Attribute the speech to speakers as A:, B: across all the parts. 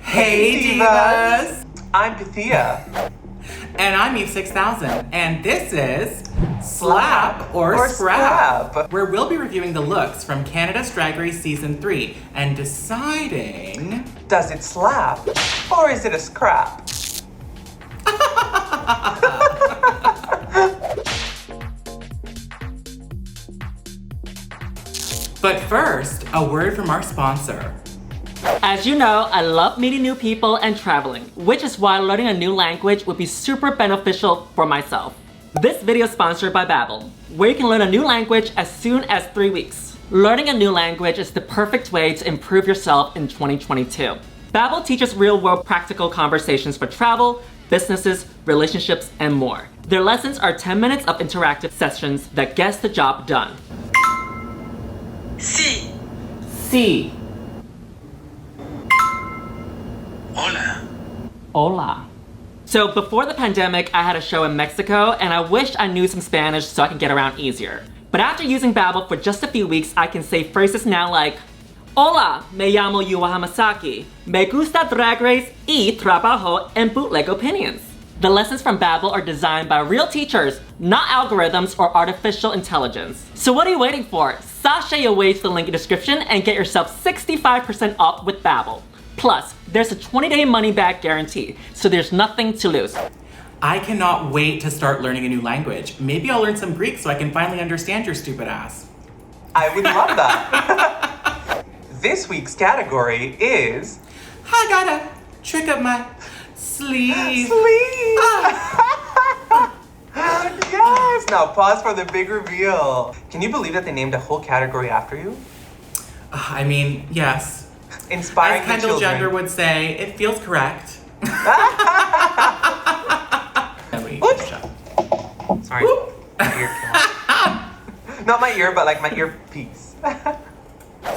A: Hey divas!
B: I'm Pythia.
A: And I'm Eve 6000. And this is Slap or Scrap, where we'll be reviewing the looks from Canada's Drag Race Season 3 and deciding...
B: Does it slap or is it a scrap?
A: But first, a word from our sponsor.
C: As you know, I love meeting new people and traveling, which is why learning a new language would be super beneficial for myself. This video is sponsored by Babbel, where you can learn a new language as soon as 3 weeks. Learning a new language is the perfect way to improve yourself in 2022. Babbel teaches real-world practical conversations for travel, businesses, relationships, and more. Their lessons are 10 minutes of interactive sessions that gets the job done.
D: Sí.
C: Sí.
D: Hola.
C: Hola. So before the pandemic, I had a show in Mexico, and I wished I knew some Spanish so I can get around easier. But after using Babbel for just a few weeks, I can say phrases now like, Hola, me llamo Yuhua. Me gusta Drag Race y trabajo en bootleg opinions. The lessons from Babbel are designed by real teachers, not algorithms or artificial intelligence. So what are you waiting for? Sashay your way to the link in the description and get yourself 65% off with Babbel. Plus, there's a 20-day money-back guarantee, so there's nothing to lose.
A: I cannot wait to start learning a new language. Maybe I'll learn some Greek so I can finally understand your stupid ass.
B: I would love that. This week's category is...
A: I got a trick up my sleeve.
B: Yes! Now pause for the big reveal. Can you believe that they named a whole category after you?
A: I mean, yes.
B: Inspiring
A: As Kendall Jenner would say, it feels correct.
B: Oops. Sorry. My ear came. Not my ear, but like my earpiece.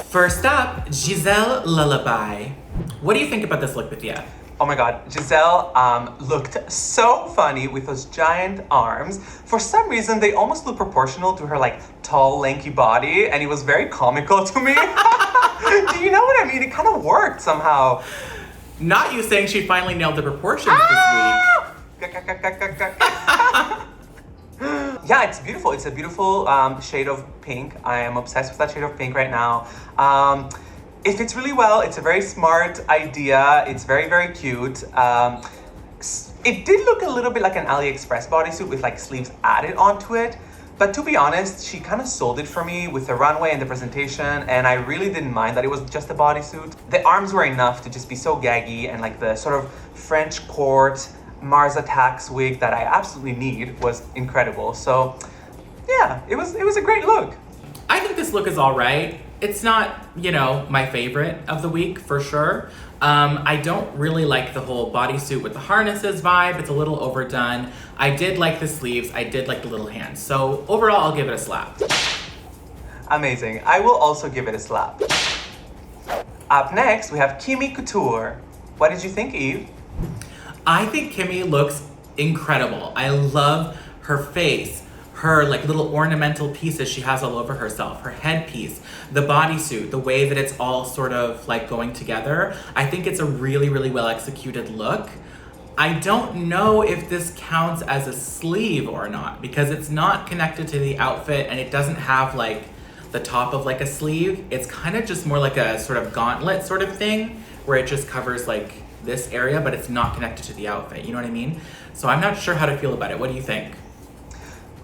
A: First up, Giselle Lullaby. What do you think about this look, Pythia?
B: Oh my god, Giselle looked so funny with those giant arms. For some reason, they almost look proportional to her like tall, lanky body, and it was very comical to me. Do you know what I mean? It kind of worked somehow.
A: Not you saying she finally nailed the proportions this week.
B: Yeah, it's beautiful. It's a beautiful shade of pink. I am obsessed with that shade of pink right now. It fits really well. It's a very smart idea. It's very, very cute. It did look a little bit like an AliExpress bodysuit with like sleeves added onto it. But to be honest, she kind of sold it for me with the runway and the presentation, and I really didn't mind that it was just a bodysuit. The arms were enough to just be so gaggy, and like the sort of French court Mars Attacks wig that I absolutely need was incredible. So yeah, it was a great look.
A: I think this look is all right. It's not, you know, my favorite of the week for sure. I don't really like the whole bodysuit with the harnesses vibe. It's a little overdone. I did like the sleeves. I did like the little hands. So overall, I'll give it a slap.
B: Amazing. I will also give it a slap. Up next, we have Kimi Couture. What did you think, Eve?
A: I think Kimmy looks incredible. I love her face, her like little ornamental pieces she has all over herself, her headpiece, the bodysuit, the way that it's all sort of like going together. I think it's a really, really well executed look. I don't know if this counts as a sleeve or not because it's not connected to the outfit and it doesn't have like the top of like a sleeve. It's kind of just more like a sort of gauntlet sort of thing where it just covers like this area, but it's not connected to the outfit. You know what I mean? So I'm not sure how to feel about it. What do you think?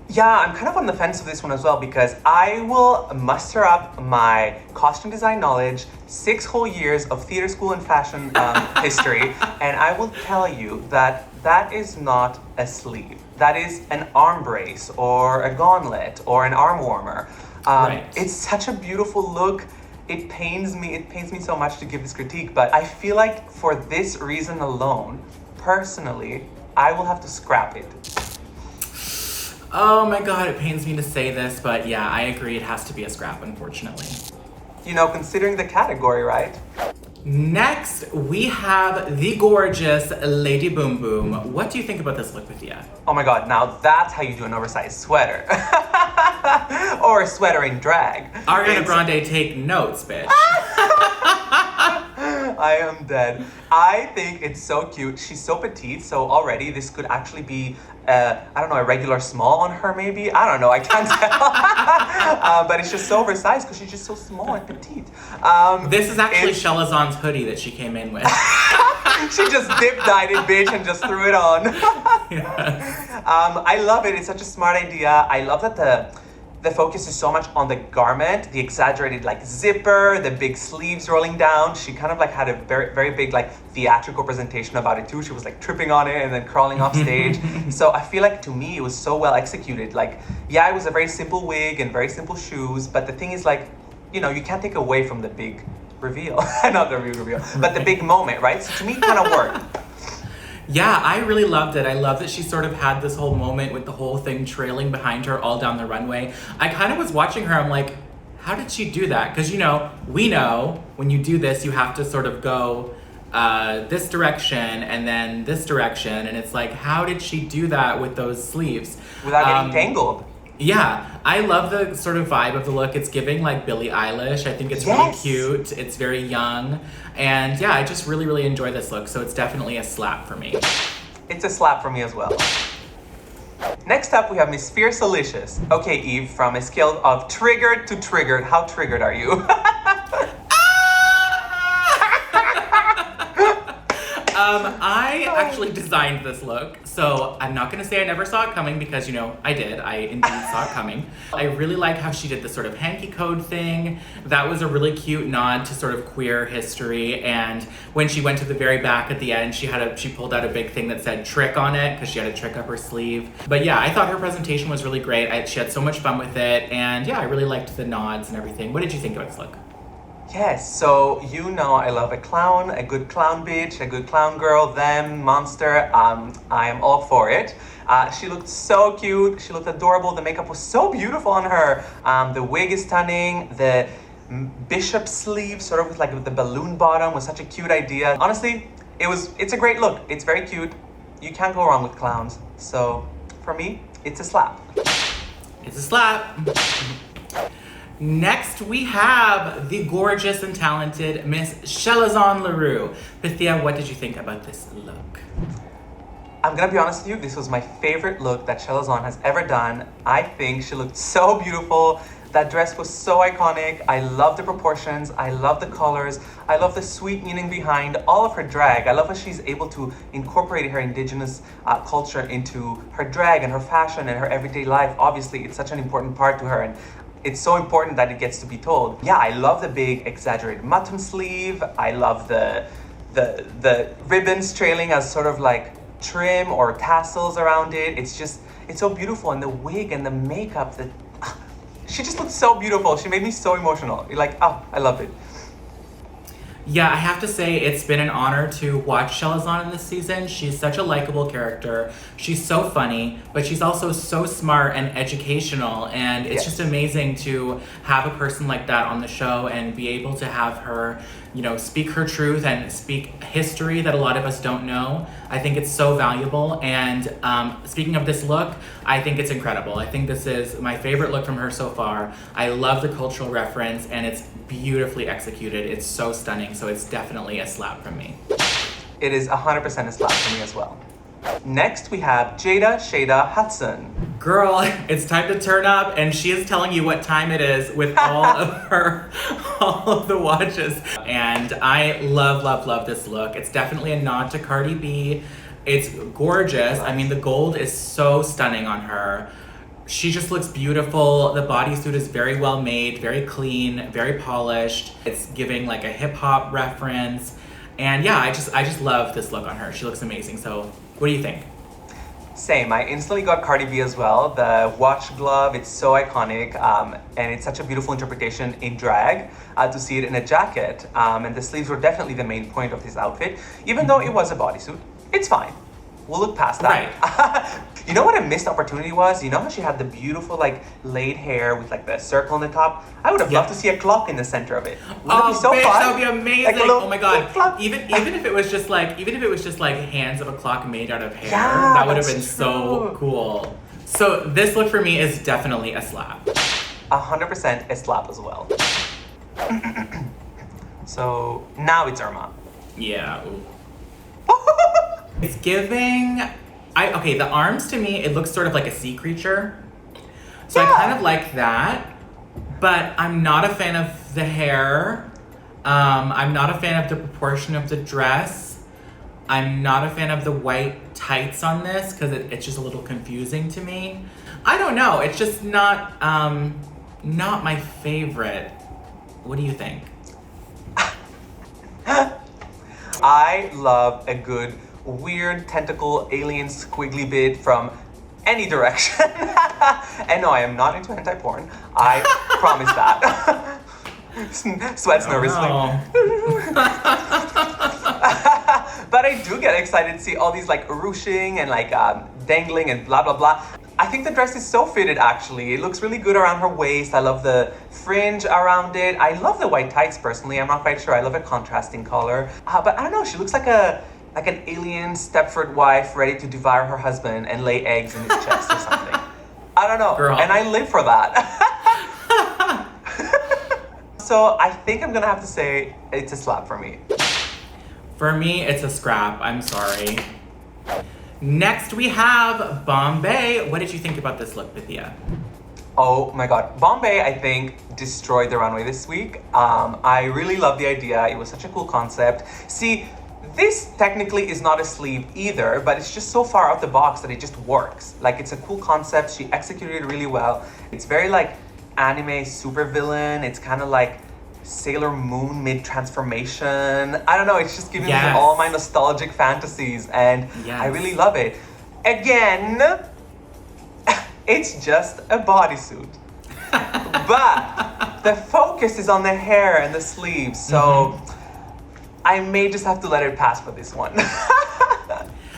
B: Yeah, I'm kind of on the fence with this one as well because I will muster up my costume design knowledge, 6 whole years of theater school and fashion history, and I will tell you that that is not a sleeve. That is an arm brace or a gauntlet or an arm warmer.
A: Right.
B: It's such a beautiful look. It pains me so much to give this critique, but I feel like for this reason alone, personally, I will have to scrap it.
A: Oh my god, it pains me to say this, but yeah, I agree it has to be a scrap, unfortunately.
B: You know, considering the category, right?
A: Next, we have the gorgeous Lady Boom Boom. What do you think about this look, Pythia?
B: Oh my god, now that's how you do an oversized sweater. Or a sweater in drag.
A: Ariana Grande, take notes, bitch.
B: I am dead. I think it's so cute. She's so petite, so already this could actually be, I don't know, a regular small on her maybe? I don't know, I can't tell. But it's just so oversized because she's just so small and petite.
A: This is actually Chelazon's hoodie that she came in with.
B: She just dip-dyed it, bitch, and just threw it on.
A: Yes.
B: I love it. It's such a smart idea. I love that the focus is so much on the garment, the exaggerated like zipper, the big sleeves rolling down. She kind of like had a very, very big like theatrical presentation about it too. She was like tripping on it and then crawling off stage. So I feel like to me it was so well executed. Like, yeah, it was a very simple wig and very simple shoes, but the thing is like, you know, you can't take away from the big reveal. Not the big reveal, but the big moment, right? So to me it kind of worked.
A: Yeah, I really loved it. I love that she sort of had this whole moment with the whole thing trailing behind her all down the runway. I kind of was watching her, I'm like, how did she do that? Because, you know, we know when you do this, you have to sort of go this direction and then this direction. And it's like, how did she do that with those sleeves?
B: Without getting tangled.
A: Yeah, I love the sort of vibe of the look. It's giving like Billie Eilish. I think it's really cute. It's very young. And yeah, I just really, really enjoy this look. So it's definitely a slap for me.
B: It's a slap for me as well. Next up, we have Miss Fiercalicious. Okay, Eve, from a scale of triggered to triggered, how triggered are you?
A: I actually designed this look, so I'm not gonna say I never saw it coming because, you know, I did. I indeed saw it coming. I really like how she did the sort of hanky code thing. That was a really cute nod to sort of queer history. And when she went to the very back at the end, she pulled out a big thing that said trick on it because she had a trick up her sleeve. But yeah, I thought her presentation was really great. She had so much fun with it. And yeah, I really liked the nods and everything. What did you think about this look?
B: Yes, so you know I love a clown, a good clown bitch, a good clown girl, them, monster. I am all for it. She looked so cute. She looked adorable. The makeup was so beautiful on her. The wig is stunning. The bishop sleeve, sort of with the balloon bottom, was such a cute idea. Honestly, it's a great look. It's very cute. You can't go wrong with clowns. So for me, it's a slap.
A: It's a slap. Next, we have the gorgeous and talented Miss Chelazon Leroux. Pythia, what did you think about this look?
B: I'm gonna be honest with you, this was my favorite look that Chelazon has ever done. I think she looked so beautiful. That dress was so iconic. I love the proportions. I love the colors. I love the sweet meaning behind all of her drag. I love how she's able to incorporate her indigenous culture into her drag and her fashion and her everyday life. Obviously, it's such an important part to her, and it's so important that it gets to be told. Yeah, I love the big exaggerated mutton sleeve. I love the ribbons trailing as sort of like trim or tassels around it. It's so beautiful. And the wig and the makeup, she just looked so beautiful. She made me so emotional. I loved it.
A: Yeah, I have to say it's been an honor to watch Chelazon in this season. She's such a likable character. She's so funny, but she's also so smart and educational. And it's just amazing to have a person like that on the show and be able to have her, you know, speak her truth and speak history that a lot of us don't know. I think it's so valuable. And speaking of this look, I think it's incredible. I think this is my favorite look from her so far. I love the cultural reference and it's beautifully executed. It's so stunning. So it's definitely a slap from me.
B: It is 100% a slap for me as well. Next, we have Shayda Hudson.
A: Girl, it's time to turn up, and she is telling you what time it is with all of the watches. And I love this look. It's definitely a nod to Cardi B. It's gorgeous. I mean, the gold is so stunning on her. She just looks beautiful. The bodysuit is very well made, very clean, very polished. It's giving like a hip hop reference. And yeah, I just love this look on her. She looks amazing. So what do you think?
B: Same, I instantly got Cardi B as well. The watch glove, it's so iconic. And it's such a beautiful interpretation in drag to see it in a jacket. And the sleeves were definitely the main point of this outfit. Even though it was a bodysuit, it's fine. We'll look past that.
A: Right.
B: You know what a missed opportunity was? You know how she had the beautiful laid hair with the circle on the top? I would have loved to see a clock in the center of it. Wouldn't it be so fun?
A: That would be amazing. Oh my god.
B: Clock.
A: Even if it was just like hands of a clock made out of hair,
B: yeah,
A: that would have been so cool. So this look for me is definitely a slap.
B: 100% a slap as well. So now it's Irma.
A: Yeah. Ooh. It's giving. Okay, the arms to me, it looks sort of like a sea creature. So I kind of like that. But I'm not a fan of the hair. I'm not a fan of the proportion of the dress. I'm not a fan of the white tights on this because it's just a little confusing to me. I don't know. It's just not my favorite. What do you think?
B: I love a good weird tentacle alien squiggly bit from any direction. And no, I am not into anti-porn. I promise that. Sweats nervously. But I do get excited to see all these like ruching and like dangling and blah blah blah. I think the dress is so fitted actually. It looks really good around her waist. I love the fringe around it. I love the white tights personally. I'm not quite sure. I love a contrasting color. But I don't know, she looks like an alien Stepford wife ready to devour her husband and lay eggs in his chest or something. I don't know.
A: Girl.
B: And I live for that. So I think I'm gonna have to say it's a slap for me.
A: For me, it's a scrap. I'm sorry. Next, we have Bombay. What did you think about this look, Pythia?
B: Oh my god. Bombay, I think, destroyed the runway this week. I really love the idea. It was such a cool concept. See, this technically is not a sleeve either, but it's just so far out the box that it just works. Like, it's a cool concept. She executed it really well. It's very like anime supervillain. It's kind of like Sailor Moon mid-transformation. I don't know, it's just giving me all my nostalgic fantasies, and I really love it. Again, it's just a bodysuit. But the focus is on the hair and the sleeves, so I may just have to let it pass for this one.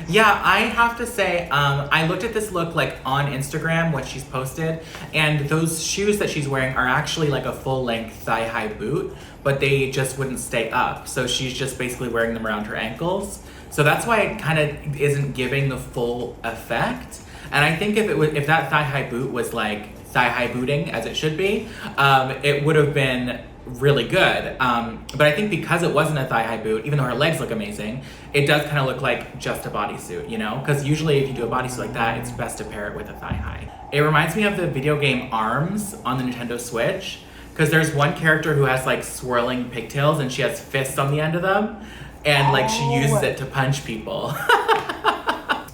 A: Yeah, I have to say, I looked at this look like on Instagram, what she's posted, and those shoes that she's wearing are actually like a full-length thigh-high boot, but they just wouldn't stay up. So she's just basically wearing them around her ankles. So that's why it kind of isn't giving the full effect. And I think if that thigh-high boot was like thigh-high booting, as it should be, it would have been really good. But I think because it wasn't a thigh-high boot, even though her legs look amazing, it does kind of look like just a bodysuit, you know? Because usually if you do a bodysuit like that, it's best to pair it with a thigh-high. It reminds me of the video game ARMS on the Nintendo Switch, because there's one character who has like swirling pigtails and she has fists on the end of them, and like she uses it to punch people.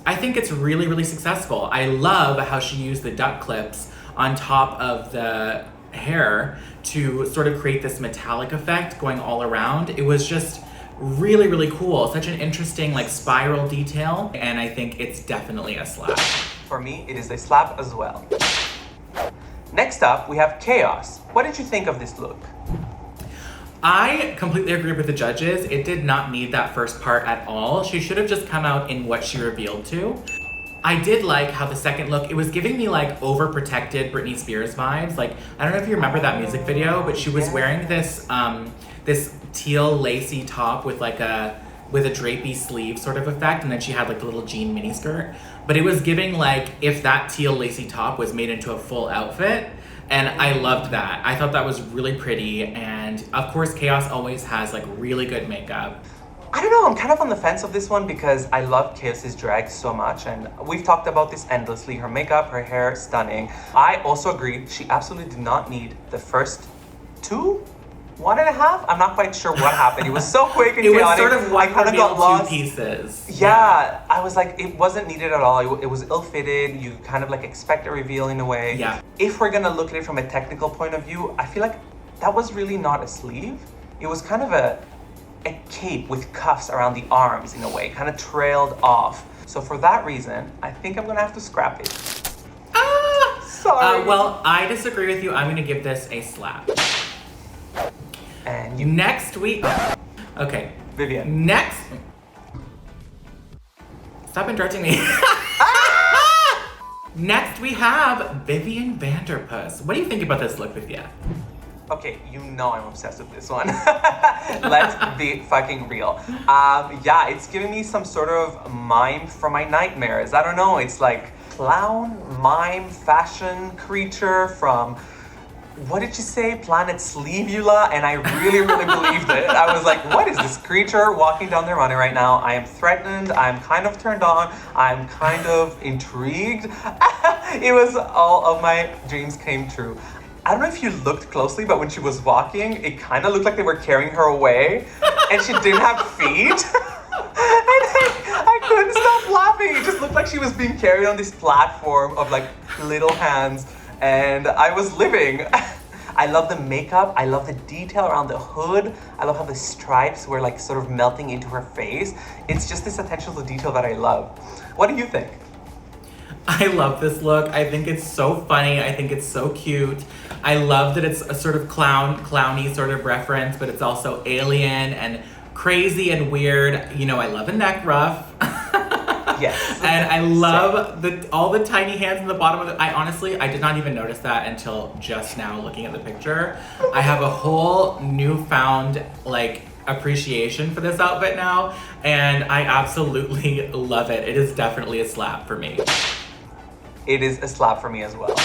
A: I think it's really, really successful. I love how she used the duck clips on top of the hair to sort of create this metallic effect going all around. It was just really, really cool. Such an interesting like spiral detail, and I think it's definitely a slap.
B: For me, it is a slap as well. Next up, we have Kaos. What did you think of this look?
A: I completely agree with the judges. It did not need that first part at all. She should have just come out in what she revealed to. I did like how the second look, it was giving me like overprotected Britney Spears vibes. Like, I don't know if you remember that music video, but she was wearing this this teal lacy top with like a drapey sleeve sort of effect, and then she had like the little jean mini skirt. But it was giving like if that teal lacy top was made into a full outfit, and I loved that. I thought that was really pretty, and of course Kaos always has like really good makeup.
B: I don't know, I'm kind of on the fence of this one because I love Kaos's drag so much, and we've talked about this endlessly. Her makeup, her hair, stunning. I also agree, she absolutely did not need the first 1.5. I'm not quite sure what happened. It was so quick and chaotic.
A: It was sort of one
B: kind of got lost.
A: 2 pieces.
B: Yeah, I was like, it wasn't needed at all. It was ill-fitted. You kind of like expect a reveal in a way.
A: Yeah.
B: If we're gonna look at it from a technical point of view, I feel like that was really not a sleeve. It was kind of a cape with cuffs around the arms in a way, kind of trailed off. So for that reason, I think I'm gonna have to scrap it. Sorry.
A: Well, I disagree with you. I'm gonna give this a slap.
B: And you,
A: Next week, okay.
B: Vivian.
A: Next, stop interrupting me. Next we have Vivian Vanderpuss. What do you think about this look, Pythia?
B: Okay, you know I'm obsessed with this one. Let's be fucking real. Yeah, it's giving me some sort of mime from my nightmares. I don't know, it's like clown, mime, fashion creature from what did she say? Planet Sleevula? And I really, really believed it. I was like, what is this creature walking down the runway right now? I am threatened. I'm kind of turned on. I'm kind of intrigued. It was all of my dreams came true. I don't know if you looked closely, but when she was walking, it kind of looked like they were carrying her away and she didn't have feet. I couldn't stop laughing. It just looked like she was being carried on this platform of like little hands. And I was living. I love the makeup. I love the detail around the hood. I love how the stripes were like sort of melting into her face. It's just this attention to detail that I love. What do you think?
A: I love this look. I think it's so funny. I think it's so cute. I love that it's a sort of clowny sort of reference, but it's also alien and crazy and weird. You know, I love a neck ruff.
B: Yes.
A: And I love all the tiny hands in the bottom of it. I did not even notice that until just now looking at the picture. I have a whole newfound like appreciation for this outfit now, and I absolutely love it. It is definitely a slap for me.
B: It is a slap for me as well.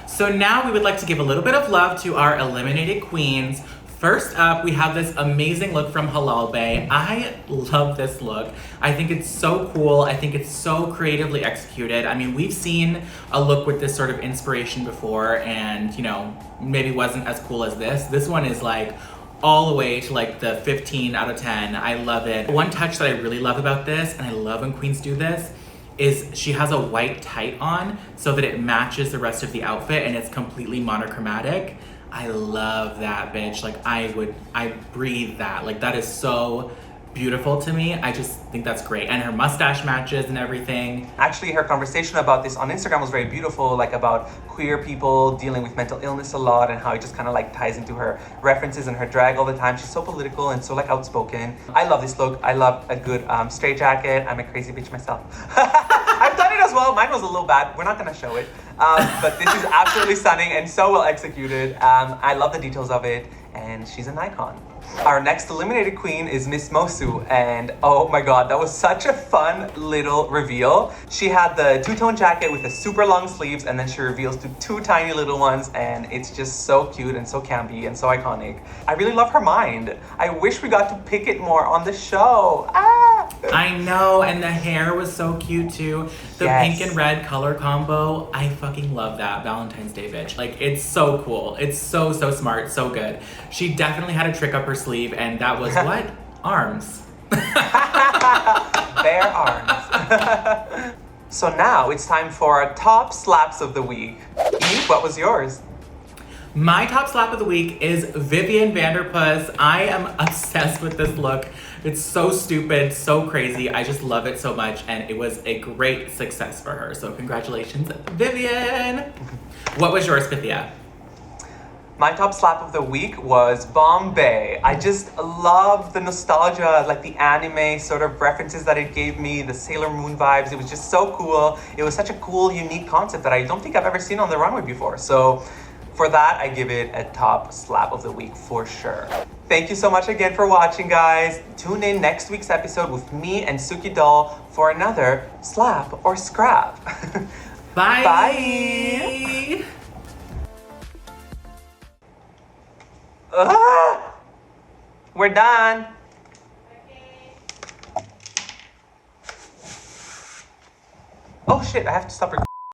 A: So now we would like to give a little bit of love to our eliminated queens. First up, we have this amazing look from Halal Bay. I love this look. I think it's so cool. I think it's so creatively executed. I mean, we've seen a look with this sort of inspiration before and, you know, maybe wasn't as cool as this. This one is like all the way to like the 15 out of 10. I love it. One touch that I really love about this, and I love when queens do this, is she has a white tight on so that it matches the rest of the outfit and it's completely monochromatic. I love that, bitch. Like I breathe that. Like that is so beautiful to me. I just think that's great. And her mustache matches and everything.
B: Actually, her conversation about this on Instagram was very beautiful, like about queer people dealing with mental illness a lot and how it just kind of like ties into her references and her drag all the time. She's so political and so like outspoken. I love this look. I love a good straight jacket. I'm a crazy bitch myself. I've done it as well. Mine was a little bad. We're not gonna show it. But this is absolutely stunning and so well executed. I love the details of it and she's an icon. Our next eliminated queen is Miss Mosu, and oh my god, that was such a fun little reveal. She had the two-tone jacket with the super long sleeves, and then she reveals to two tiny little ones, and it's just so cute and so campy and so iconic. I really love her mind. I wish we got to pick it more on the show.
A: I know, and the hair was so cute too. The pink and red color combo, I fucking love that. Valentine's Day, bitch. Like, it's so cool. It's so smart, so good. She definitely had a trick up her sleeve, and that was what? Arms.
B: Bare arms. So now it's time for our top slaps of the week. Eve, what was yours?
A: My top slap of the week is Vivian Vanderpuss. I am obsessed with this look. It's so stupid, so crazy. I just love it so much, and it was a great success for her. So congratulations, Vivian. What was yours, Pythia?
B: My top slap of the week was Bombay. I just love the nostalgia, like the anime sort of references that it gave me, the Sailor Moon vibes. It was just so cool. It was such a cool, unique concept that I don't think I've ever seen on the runway before. So for that, I give it a top slap of the week for sure. Thank you so much again for watching, guys. Tune in next week's episode with me and Suki Doll for another slap or scrap.
A: Bye.
B: Bye. We're done. Oh shit, I have to stop recording.